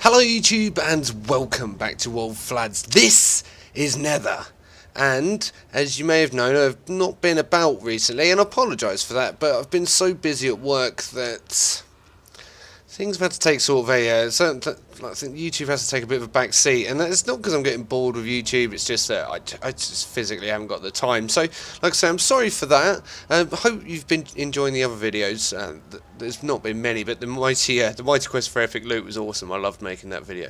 Hello YouTube and welcome back to old Flads. This is Nether, and as you may have known, I've not been about recently, and I apologise for that, but I've been so busy at work that things have had to take sort of a I think YouTube has to take a bit of a back seat, and it's not because I'm getting bored with YouTube, it's just that I just physically haven't got the time. So, like I say, I'm sorry for that. I hope you've been enjoying the other videos. There's not been many, but the mighty quest for epic loot was awesome. I loved making that video.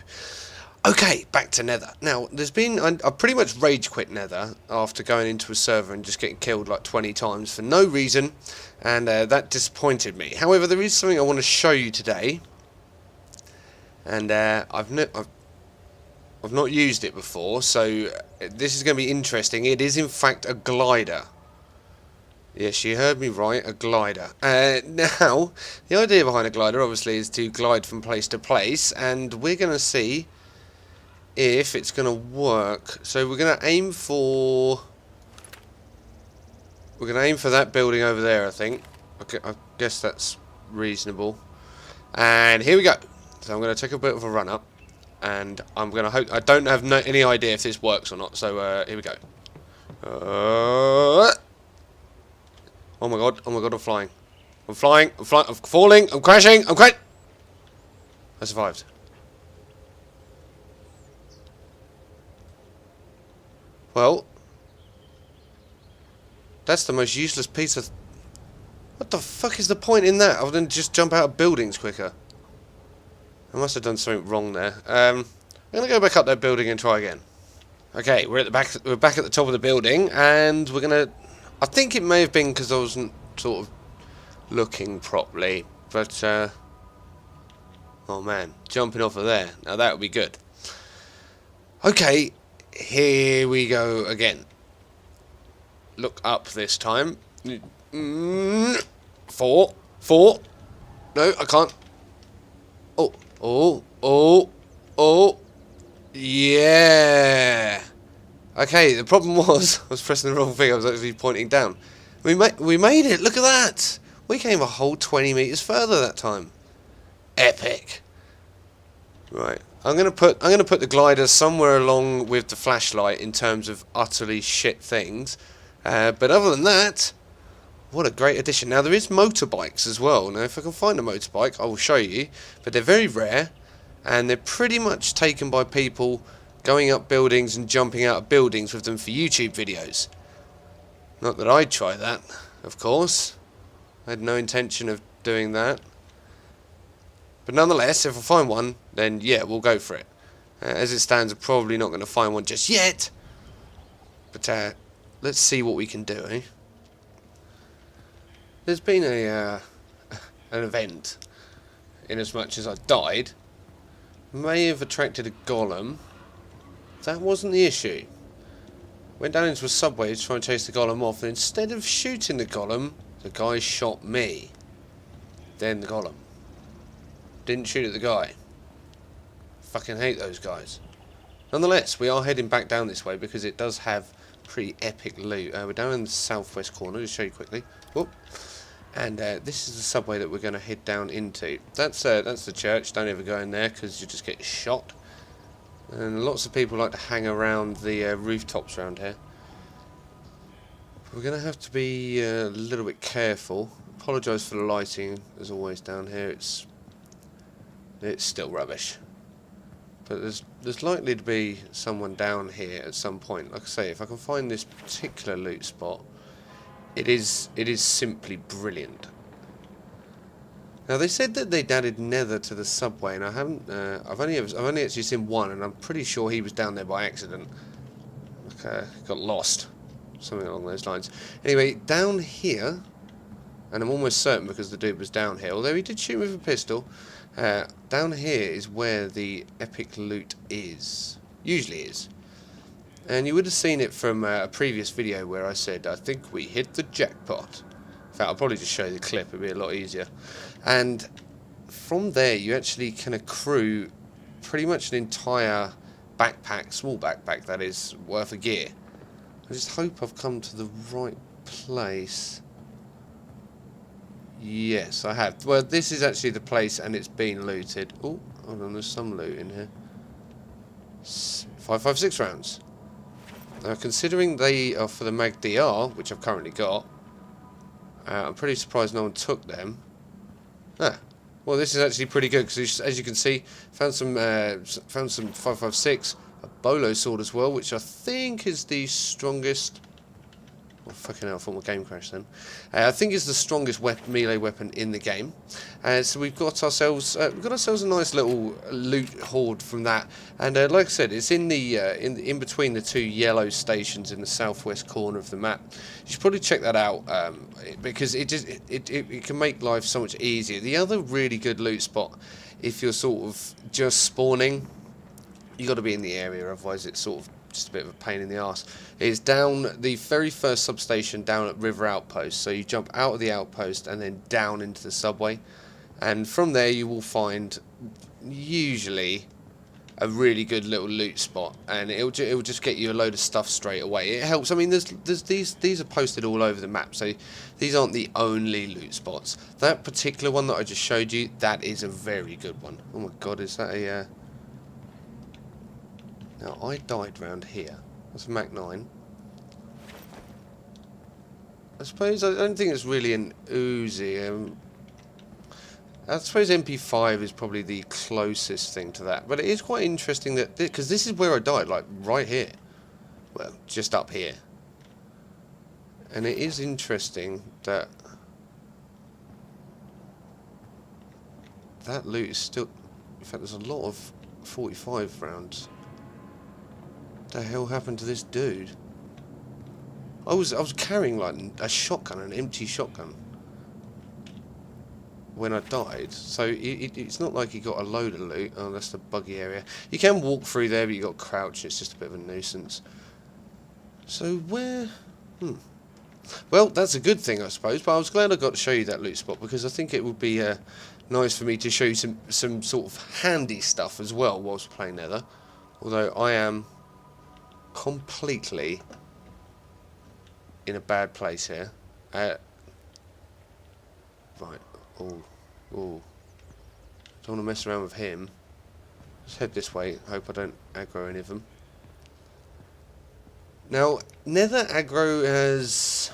Okay, back to Nether. Now, I pretty much rage quit Nether after going into a server and just getting killed like 20 times for no reason, and that disappointed me. However, there is something I want to show you today, and I've not used it before, so this is going to be interesting. It is in fact a glider. Yes, you heard me right, a glider. Now, the idea behind a glider obviously is to glide from place to place, and we're going to see if it's going to work. So we're going to aim for that building over there, I think. Okay, I guess that's reasonable. And here we go. So I'm going to take a bit of a run up, and I'm going to hope. I don't have any idea if this works or not. So here we go. Oh my god! Oh my god! I'm flying! I'm flying! I'm flying! I'm falling! I'm crashing! I survived. Well, that's the most useless piece of... What the fuck is the point in that, other than just jump out of buildings quicker? I must have done something wrong there. I'm going to go back up that building and try again. Okay, we're at the back. We're back at the top of the building, and we're going to... I think it may have been because I wasn't sort of looking properly, but... oh man, jumping off of there. Now that would be good. Okay. Here we go again. Look up this time. 4. No, I can't. Oh. Yeah. Okay, the problem was I was pressing the wrong thing. I was actually pointing down. We made it. Look at that. We came a whole 20 meters further that time. Epic. Right. I'm gonna put the glider somewhere along with the flashlight in terms of utterly shit things, but other than that, what a great addition. Now there is motorbikes as well. Now if I can find a motorbike, I will show you, but they're very rare, and they're pretty much taken by people going up buildings and jumping out of buildings with them for YouTube videos. Not that I'd try that, of course. I had no intention of doing that. But nonetheless, if I find one, then yeah, we'll go for it. As it stands, I'm probably not going to find one just yet. But let's see what we can do, eh? There's been an event, in as much as I died, may have attracted a golem. That wasn't the issue. Went down into a subway to try and chase the golem off, and instead of shooting the golem, the guy shot me. Then the golem. Didn't shoot at the guy. Fucking hate those guys. Nonetheless, we are heading back down this way because it does have pretty epic loot. We're down in the southwest corner, just show you quickly. Whoop. And this is the subway that we're going to head down into. That's the church. Don't ever go in there because you just get shot. And lots of people like to hang around the rooftops around here. We're going to have to be a little bit careful. Apologise for the lighting, as always down here. It's still rubbish. But there's likely to be someone down here at some point. Like I say, if I can find this particular loot spot, it is simply brilliant. Now they said that they'd added Nether to the subway, and I haven't. I've only actually seen one, and I'm pretty sure he was down there by accident. Like got lost, something along those lines. Anyway, down here, and I'm almost certain because the dude was down here, although he did shoot me with a pistol. Down here is where the epic loot is. Usually is. And you would have seen it from a previous video where I said, I think we hit the jackpot. In fact, I'll probably just show you the clip, it'll be a lot easier. And from there, you actually can accrue pretty much an entire backpack, small backpack that is, worth of gear. I just hope I've come to the right place. Yes, I have. Well, this is actually the place, and it's been looted. Oh, hold on, there's some loot in here. 5.56 rounds. Now, considering they are for the Mag DR, which I've currently got, I'm pretty surprised no one took them. Ah, well, this is actually pretty good because, as you can see, found some 5.56, a bolo sword as well, which I think is the strongest. Oh, fucking hell, I thought my game crashed then. I think it's the strongest melee weapon in the game. So we've got ourselves a nice little loot hoard from that. And like I said, it's in the in between the two yellow stations in the southwest corner of the map. You should probably check that out because it can make life so much easier. The other really good loot spot, if you're sort of just spawning, you got to be in the area, otherwise it's sort of just a bit of a pain in the arse. It's down the very first substation down at River Outpost. So you jump out of the outpost and then down into the subway, and from there you will find usually a really good little loot spot, and it'll just get you a load of stuff straight away. It helps. I mean, there's these are posted all over the map, so these aren't the only loot spots. That particular one that I just showed you, that is a very good one. Oh my god, is that a Now, I died round here. That's a Mac 9. I suppose, I don't think it's really an Uzi. I suppose MP5 is probably the closest thing to that. But it is quite interesting that, because this is where I died, like right here. Well, just up here. And it is interesting that that loot is still, in fact there's a lot of 45 rounds. What the hell happened to this dude? I was carrying like a shotgun, an empty shotgun, when I died. So it's not like he got a load of loot. Oh, that's the buggy area. You can walk through there, but you got to crouch. It's just a bit of a nuisance. So where? Well, that's a good thing, I suppose. But I was glad I got to show you that loot spot, because I think it would be nice for me to show you some sort of handy stuff as well whilst playing Nether. Although I am completely in a bad place here. Right. Oh. Don't want to mess around with him. Let's head this way. Hope I don't aggro any of them. Now, Nether aggro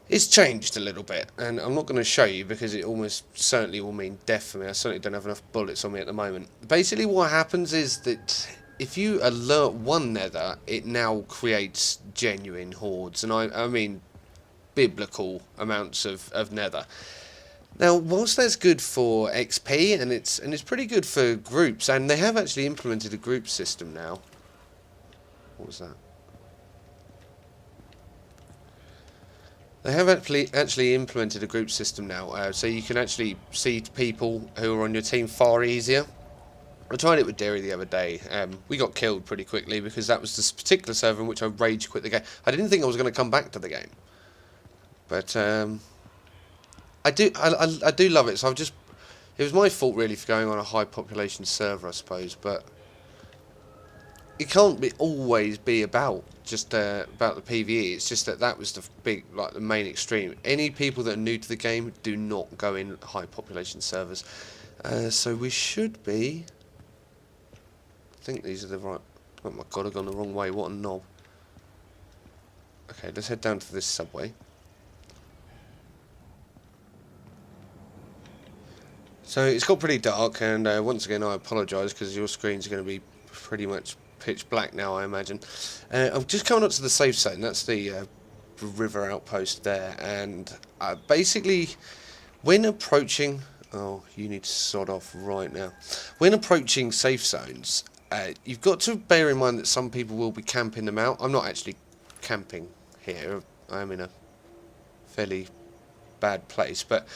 it's changed a little bit, and I'm not going to show you because it almost certainly will mean death for me. I certainly don't have enough bullets on me at the moment. Basically, what happens is that if you alert one Nether, it now creates genuine hordes, and I mean biblical amounts of Nether. Now, whilst that's good for XP, and it's pretty good for groups, and they have actually implemented a group system now. What was that? They have actually implemented a group system now, so you can actually see people who are on your team far easier. I tried it with Derry the other day. We got killed pretty quickly because that was this particular server in which I rage quit the game. I didn't think I was going to come back to the game, but I do love it. So it was my fault really for going on a high population server, I suppose, but it can't always be about just about the PvE. It's just that was the main extreme. Any people that are new to the game do not go in high population servers. So we should be. I think these are the right. Oh my god, I've gone the wrong way. What a knob. Okay, let's head down to this subway. So it's got pretty dark, and once again I apologise because your screen's going to be pretty much pitch black now, I imagine. I'm just coming up to the safe zone. That's the river outpost there, and basically when approaching... Oh, you need to sod off right now. When approaching safe zones, you've got to bear in mind that some people will be camping them out. I'm not actually camping here. I'm in a fairly bad place, but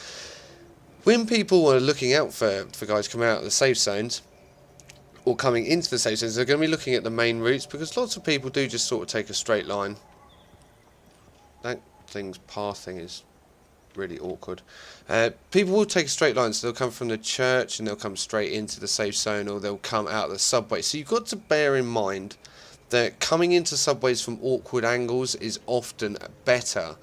when people are looking out for guys coming out of the safe zones or coming into the safe zones, they're going to be looking at the main routes, because lots of people do just sort of take a straight line. That thing's pathing is really awkward. People will take a straight line, so they'll come from the church and they'll come straight into the safe zone, or they'll come out of the subway. So you've got to bear in mind that coming into subways from awkward angles is often better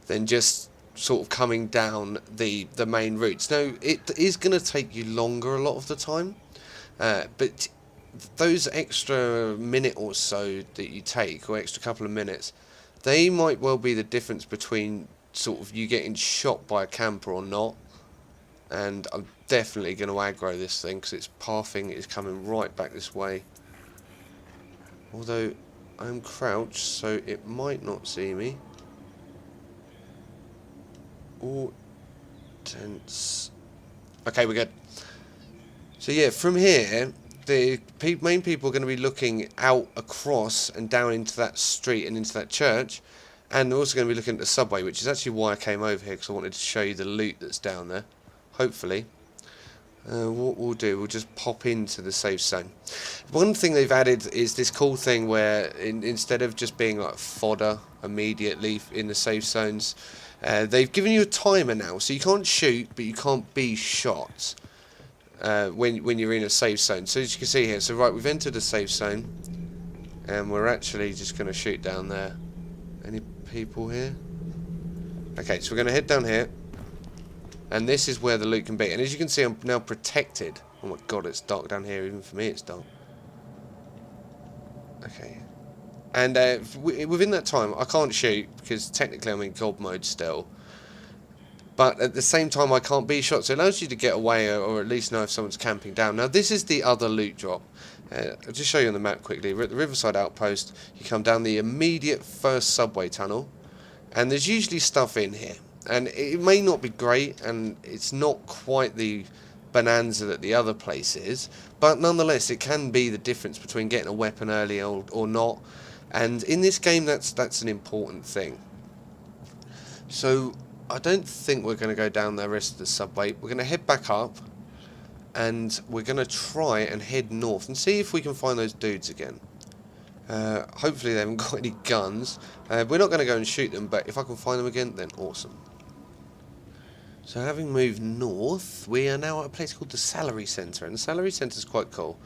than just sort of coming down the main routes. Now, it is going to take you longer a lot of the time, but those extra minute or so that you take, or extra couple of minutes, they might well be the difference between sort of you getting shot by a camper or not. And I'm definitely going to aggro this thing because its pathing is coming right back this way. Although I'm crouched, so it might not see me. Oh, tense. Okay, we're good. So yeah, from here, the main people are going to be looking out across and down into that street and into that church. And they're also going to be looking at the subway, which is actually why I came over here, because I wanted to show you the loot that's down there. Hopefully. What we'll do, we'll just pop into the safe zone. One thing they've added is this cool thing where instead of just being like fodder immediately in the safe zones, they've given you a timer now, so you can't shoot, but you can't be shot when you're in a safe zone. So as you can see here, so right, we've entered a safe zone, and we're actually just going to shoot down there. Any people here? Okay, so we're going to head down here. And this is where the loot can be. And as you can see, I'm now protected. Oh my god, it's dark down here. Even for me, it's dark. Okay. And within that time, I can't shoot, because technically I'm in God mode still. But at the same time, I can't be shot. So it allows you to get away, or at least know if someone's camping down. Now, this is the other loot drop. I'll just show you on the map quickly. We're at the Riverside Outpost. You come down the immediate first subway tunnel. And there's usually stuff in here. And it may not be great, and it's not quite the bonanza that the other place is, but nonetheless, it can be the difference between getting a weapon early or not. And in this game, that's an important thing. So I don't think we're going to go down the rest of the subway. We're going to head back up, and we're going to try and head north and see if we can find those dudes again. Hopefully they haven't got any guns. We're not going to go and shoot them, but if I can find them again, then awesome. So having moved north, we are now at a place called the Salary Centre, and the Salary Centre is quite cool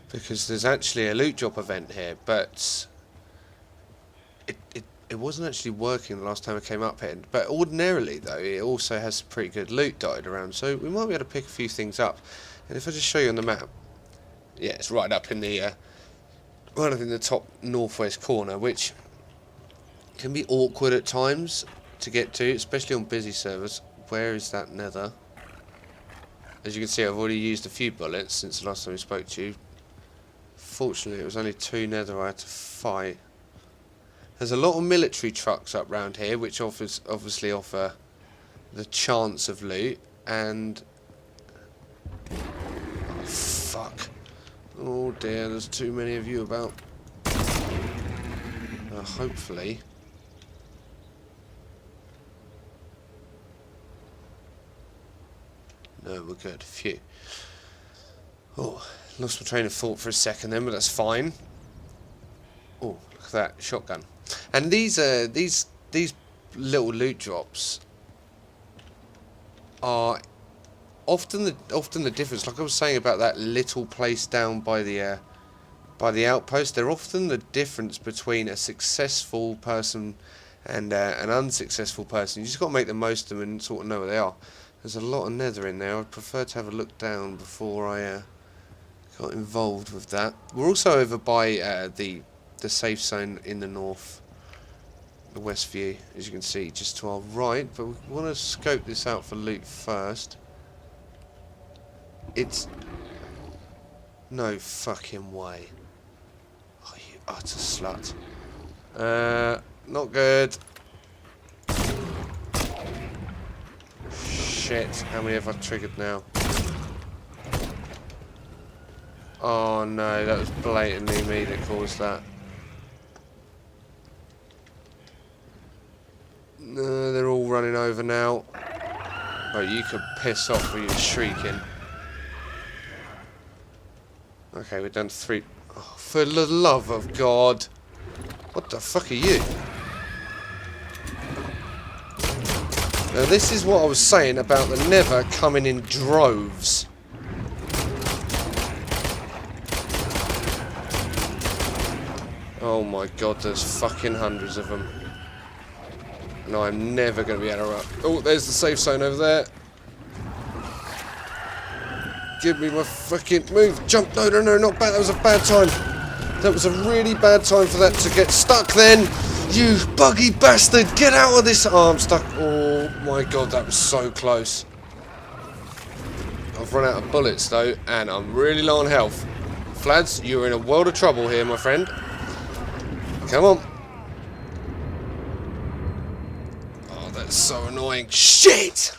because there's actually a loot drop event here, but it wasn't actually working the last time I came up here. But ordinarily, though, it also has pretty good loot dotted around, so we might be able to pick a few things up. And if I just show you on the map, yeah, it's right up in the right up in the top northwest corner, which can be awkward at times to get to, especially on busy servers. Where is that Nether? As you can see, I've already used a few bullets since the last time we spoke to you. Fortunately, it was only 2 Nether I had to fight. There's a lot of military trucks up round here, which obviously offer the chance of loot. And oh, fuck! Oh dear, there's too many of you about. Hopefully. No, we're good. Phew. Oh, lost my train of thought for a second then, but that's fine. Oh, look at that shotgun. And these little loot drops are often the difference. Like I was saying about that little place down by the outpost, they're often the difference between a successful person and an unsuccessful person. You just got to make the most of them and sort of know where they are. There's a lot of Nether in there. I'd prefer to have a look down before I got involved with that. We're also over by the safe zone in the north, the west view, as you can see, just to our right. But we want to scope this out for loot first. It's no fucking way. Oh, you utter slut. Not good. Shit, how many have I triggered now? Oh no, that was blatantly me that caused that. No, they're all running over now. Right, you could piss off with your shrieking. Okay, we're down to 3. Oh, for the love of God. What the fuck are you? Now this is what I was saying about the Nether coming in droves. Oh my god, there's fucking hundreds of them. And I'm never going to be able to run. Oh, there's the safe zone over there. Give me my fucking move. Jump. No, no, no, not bad. That was a bad time. That was a really bad time for that to get stuck then. You buggy bastard. Get out of this. Oh, I'm stuck. Oh, my God. That was so close. I've run out of bullets, though, and I'm really low on health. Flads, you're in a world of trouble here, my friend. Come on. Oh, that's so annoying. Shit!